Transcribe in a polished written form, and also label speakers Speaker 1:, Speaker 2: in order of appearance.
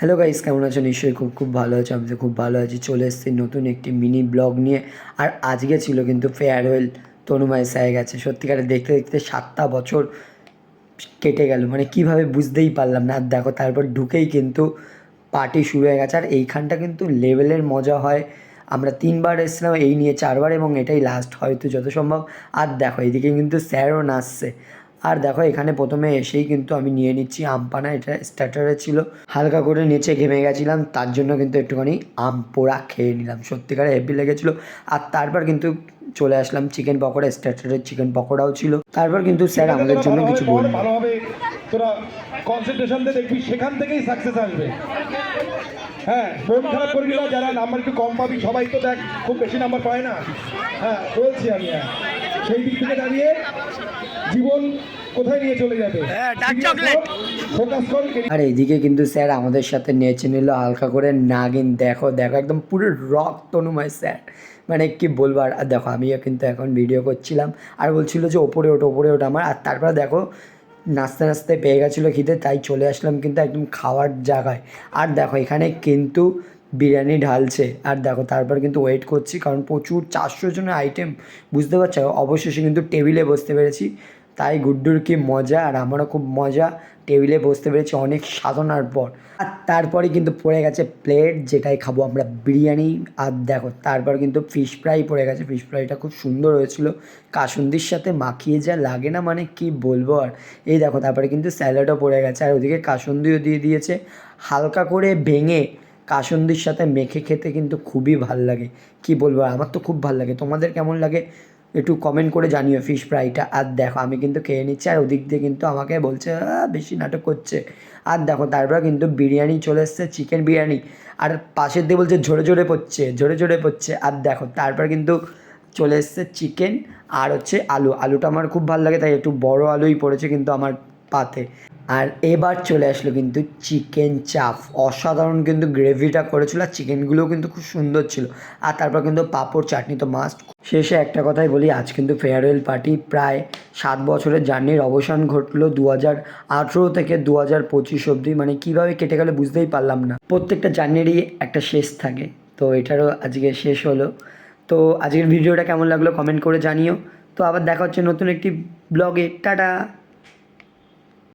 Speaker 1: Hello guys, কেমন আছো? নিশ্চয়ই খুব ভালো আছো। আমি তো খুব ভালো আছি। চলে এসেছি নতুন একটি মিনি ব্লগ নিয়ে। আর আজকে ছিল কিন্তু ফেয়ারওয়েল। তনুমায় স্যার গেছে। সত্যিকারে দেখতে দেখতে 7টা বছর কেটে গেল, মানে কীভাবে বুঝতেই পারলাম না। আর দেখো, তারপর ঢুকেই কিন্তু পার্টি শুরু হয়ে গেছে। আর এইখানটা কিন্তু লেভেলের মজা হয়। আমরা 3বার এসেছিলাম, এই নিয়ে 4বার, এবং এটাই লাস্ট হয়তো যত সম্ভব। আর দেখো, এদিকে কিন্তু স্যারও নাচছে। আর দেখো, এখানে প্রথমে এসেই কিন্তু আমি নিয়ে নিচ্ছি আমপানা। এটা স্টার্টারে ছিল। হালকা করে নিচে ঘেমে গেছিলাম, তার জন্য কিন্তু একটুখানি আম পোড়া খেয়ে নিলাম। সত্যিকারে হেভি লেগেছিলো। আর তারপর কিন্তু চলে আসলাম চিকেন পকোড়া। স্টার্টারের চিকেন পকোড়াও ছিল। তারপর কিন্তু স্যার আমাদের জন্য কিছু বলল।
Speaker 2: ভালোভাবে তোরা কনসেন্ট্রেশন দিয়ে দেখবি, সেখান থেকেই সাকসেস আসবে। হ্যাঁ, মন খারাপ করবি না। যারা নাম্বার একটু কম পাবি, সবাই তো দেখ খুব বেশি নাম্বার পায় না। হ্যাঁ বলছি আমি, সেই দিক থেকে দাঁড়িয়ে জীবন কোথায় নিয়ে চলে যাবে, ফোকাস কর।
Speaker 1: আর এইদিকে কিন্তু স্যার আমাদের সাথে নেচে নিল হালকা করে নাগিন। দেখো দেখো, একদম পুরো রক তনুময় স্যার, মানে কি বলবো। আর দেখো, আমিও কিন্তু এখন ভিডিও করছিলাম আর বলছিল যে ওপরে ওঠো আমার। আর তারপর দেখো, নাচতে নাচতে পেয়ে গেছিলো খিদে, তাই চলে আসলাম কিন্তু একদম খাওয়ার জায়গায়। আর দেখো, এখানে কিন্তু বিরিয়ানি ঢালছে। আর দেখো, তারপর কিন্তু ওয়েট করছি, কারণ প্রচুর 400 জনের আইটেম, বুঝতে পারছো। অবশেষে কিন্তু টেবিলে বসতে পেরেছি। তাই গুড্ডুর কি মজা, আর আমারও খুব মজা। টেবিলে বসতে পেরেছি অনেক সাধনার পর। আর তারপরে কিন্তু পড়ে গেছে প্লেট, যেটাই খাবো আমরা বিরিয়ানি। আর দেখো, তারপর কিন্তু ফিশ ফ্রাই পড়ে গেছে। ফিশ ফ্রাইটা খুব সুন্দর হয়েছিল, কাসুন্দির সাথে মাখিয়ে যা লাগে না, মানে কি বলবো। আর এই দেখো, তারপরে কিন্তু স্যালাডও পড়ে গেছে। আর ওদিকে কাসুন্দিও দিয়ে দিয়েছে হালকা করে ভেঙে। কাসুন্দির সাথে মেখে খেতে কিন্তু খুবই ভাল লাগে, কি বলবো। আমার তো খুব ভাল লাগে। তোমাদের কেমন লাগে একটু কমেন্ট করে জানিও ফিশ ফ্রাইটা। আর দেখো, আমি কিন্তু খেয়ে নিচ্ছি, আর ওদিক দিয়ে কিন্তু আমাকে বলছে বেশি নাটক করছে। আর দেখো, তারপর কিন্তু বিরিয়ানি চলে এসছে, চিকেন বিরিয়ানি। আর পাশের দিয়ে বলছে ঝরে পড়ছে। আর দেখো, তারপর কিন্তু চলে এসছে চিকেন, আর হচ্ছে আলুটা আমার খুব ভালো লাগে, তাই একটু বড় আলুই পড়েছে কিন্তু আমার পাতে। আর এবার চলে আসলো কিন্তু চিকেন চাপ। অসাধারণ কিন্তু গ্রেভিটা করেছিল, আর চিকেনগুলোও কিন্তু খুব সুন্দর ছিল। আর তারপর কিন্তু পাঁপড় চাটনি তো মাস্ট। শেষে একটা কথাই বলি, আজ কিন্তু ফেয়ারওয়েল পার্টি প্রায় 7 বছরের জার্নির অবসান ঘটলো 2018 থেকে 2025 অবধি। মানে কীভাবে কেটে গেলে বুঝতেই পারলাম না। প্রত্যেকটা জার্নিরই একটা শেষ থাকে, তো এটারও আজকে শেষ হলো। তো আজকের ভিডিওটা কেমন লাগলো কমেন্ট করে জানিও। তো আবার দেখা হচ্ছে নতুন একটি ব্লগে। টাটা।